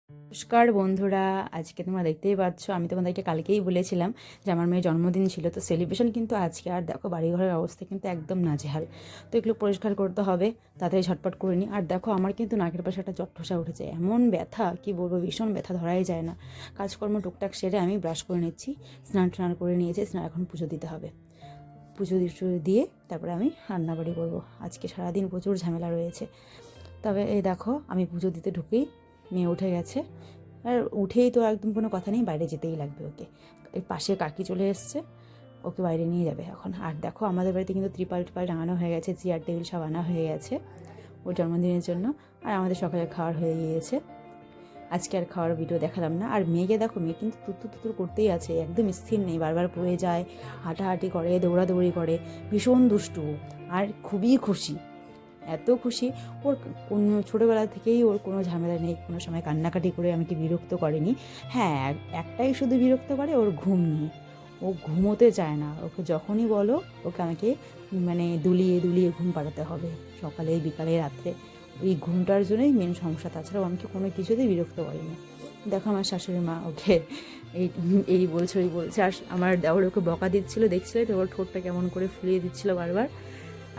নমস্কার বন্ধুরা, আজকে তোমরা দেখতেই পাচ্ছ আমি তোমাদেরকে কালকেই বলেছিলাম যে আমার মেয়ের জন্মদিন ছিল, তো সেলিব্রেশন কিন্তু আজকে। আর দেখো বাড়িঘরের অবস্থা কিন্তু একদম নাজেহাল, তো এগুলো পরিষ্কার করতে হবে, তাড়াতাড়ি ঝটপট করে নিই। আর দেখো আমার কিন্তু নাকের পাশে একটা জটঠসা উঠেছে, এমন ব্যথা কি বলবো, ভীষণ ব্যথা, ধরাই যায় না। কাজকর্ম টুকটাক সেরে আমি ব্রাশ করে নিচ্ছি, স্নান টান করে নিয়েছি, এখন পুজো দিতে হবে। পুজো দিয়ে তারপরে আমি রান্নাবাড়ি করবো। আজকে সারাদিন প্রচুর ঝামেলা রয়েছে। তবে এই দেখো আমি পুজো দিতে ঢুকেই মেয়ে উঠে গেছে, আর উঠেই তো একদম কোনো কথা নেই, বাইরে যেতেই লাগবে ওকে। এই পাশে কাকি চলে এসছে, ওকে বাইরে নিয়ে যাবে এখন। আর দেখো আমাদের বাড়িতে কিন্তু ত্রিপাল টিপাল টাঙানো হয়ে গেছে, চেয়ার টেবিল সব আনা হয়ে গেছে ওর জন্মদিনের জন্য। আর আমাদের সকালে খাওয়ার হয়ে গিয়েছে, আজকে আর খাওয়ার ভিডিও দেখালাম না। আর মেয়েকে দেখো, মেয়ে কিন্তু তুতুর তুতুর করতেই আছে, একদম স্থির নেই, বারবার পড়ে যায়, হাঁটাহাঁটি করে, দৌড়াদৌড়ি করে, ভীষণ দুষ্টু আর খুবই খুশি, এত খুশি। ওর কোনো ছোটোবেলা থেকেই ওর কোনো ঝামেলা নেই, কোনো সময় কান্নাকাটি করে আমাকে বিরক্ত করেনি। হ্যাঁ, একটাই শুধু বিরক্ত করে, ওর ঘুম নিয়ে। ও ঘুমোতে চায় না, ওকে যখনই বলো ওকে আমাকে মানে দুলিয়ে দুলিয়ে ঘুম পাড়াতে হবে, সকালে বিকালে রাত্রে। ওই ঘুমটার জন্যই মেন সমস্যা, তাছাড়াও আমাকে কোনো কিছুতেই বিরক্ত করেনি। দেখো আমার শাশুড়ি মা ওকে এই এই বলছে ওই বলছে, আর আমার দেওর ওকে বকা দিচ্ছিলো, দেখছিলে তো ওর ঠোঁটটা কেমন করে ফুলিয়ে দিচ্ছিলো বারবার,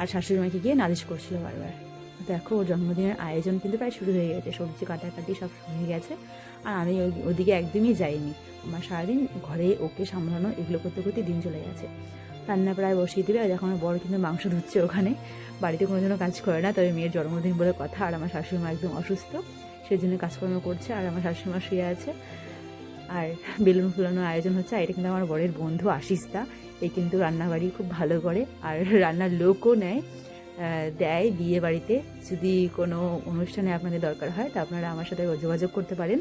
আর শাশুড়ি মাকে গিয়ে নালিশ করছিল বারবার। দেখো ওর জন্মদিনের আয়োজন কিন্তু প্রায় শুরু হয়ে গেছে, সবজি কাটাকাটি সব শুরু হয়ে গেছে। আর আমি ওদিকে একদমই যাইনি, আমার সারাদিন ঘরে ওকে সামলানো, এগুলো করতে করতে দিন চলে গেছে। রান্না প্রায় বসিয়ে দিলে, আর এখন আমার বড় কিন্তু মাংস ধুচ্ছে ওখানে, বাড়িতে কোনো জন্য কাজ করে না, তবে মেয়ের জন্মদিন বলে কথা। আর আমার শাশুড়ি মা একদম অসুস্থ, সেই জন্য কাজকর্ম করছে, আর আমার শাশুড়ি মা শুয়ে আছে। আর বেলুন ফুলানোর আয়োজন হচ্ছে। আর এটা কিন্তু আমার বরের বন্ধু আশিসদা, এই কিন্তু রান্নাবাড়ি খুব ভালো করে, আর রান্নার লোকও দেয় বিয়ে বাড়িতে। যদি কোনো অনুষ্ঠানে আপনাদের দরকার হয় তা আপনারা আমার সাথে যোগাযোগ করতে পারেন।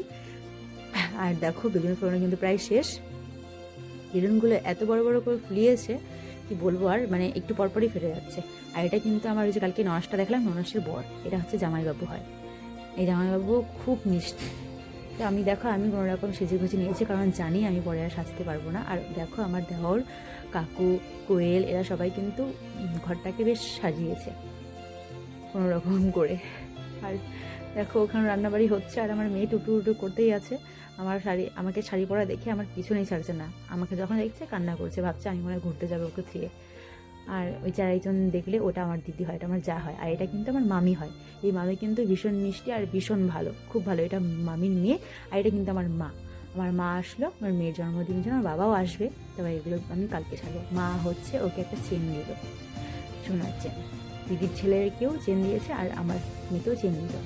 আর দেখো বেলুন ফুলানো কিন্তু প্রায় শেষ, বেলুনগুলো এত বড় বড় করে ফুলিয়েছে কি বলবো, আর মানে একটু পরপরই ফেটে যাচ্ছে। আর এটা কিন্তু আমার ওই যে কালকে ননাসটা দেখলাম, ননাসের বর, এটা হচ্ছে জামাইবাবু হয়। এই জামাইবাবু খুব মিষ্টি। তো আমি দেখো আমি কোনো রকম সেজেগুজে নিয়েছি, কারণ জানি আমি পরে আর সাজতে পারবো না। আর দেখো আমার দেওর, কাকু, কোয়েল, এরা সবাই কিন্তু ঘরটাকে বেশ সাজিয়েছে কোনো রকম করে। আর দেখো ওখানে রান্নাবাড়ি হচ্ছে, আর আমার মেয়ে টুকটু টুকটু করতেই আছে। আমাকে শাড়ি পরা দেখে আমার পিছনেই ছাড়ছে না, আমাকে যখন দেখছে কান্না করছে, ভাবছে আমি মনে হয় ঘুরতে যাবো ওকে থুয়ে। আর ওই চারাইজন দেখলে ওটা আমার দিদি হয়, এটা আমার যা হয়, আর এটা কিন্তু আমার মামি হয়। এই মামি কিন্তু ভীষণ মিষ্টি আর ভীষণ ভালো, খুব ভালো, এটা মামির মেয়ে। আর এটা কিন্তু আমার মা। আমার মা আসলো আমার মেয়ের জন্মদিনের জন্য, আমার বাবাও আসবে, তবে এগুলো আমি কালকে ছাড়বো। মা হচ্ছে ওকে একটা চেন দিল, সোনার চেন, দিদির ছেলেকেও চেন দিয়েছে, আর আমার মেয়েকেও চেন দিল।